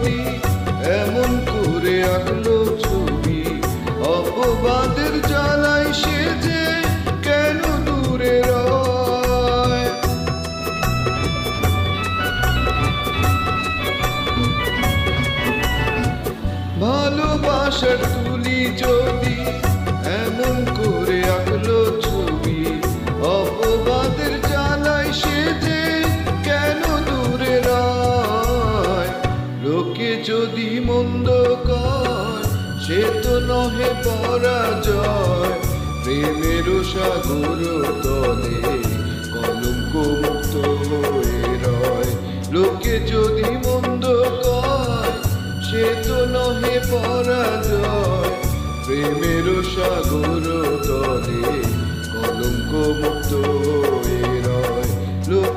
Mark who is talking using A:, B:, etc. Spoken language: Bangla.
A: যদি এমন করে আঁকলো ছবি, অপবাদের জ্বালায় সে যে কেন দূরে রয়। ভালোবাসার তুলি যদি এমন করে আঁকলো ছবি, অপবাদের জ্বালায় সে যে কেন দূরে রয়। লোকে যদি মন্দ কয় সে তো নহে পরাজয়, প্রেমেরও সাগর তলে কলঙ্ক মুক্ত হয়ে রয়। লোকে যদি মন্দ কয় সে তো নহে পরাজয়, প্রেমেরও সাগর তলে কলঙ্ক মুক্ত হয়ে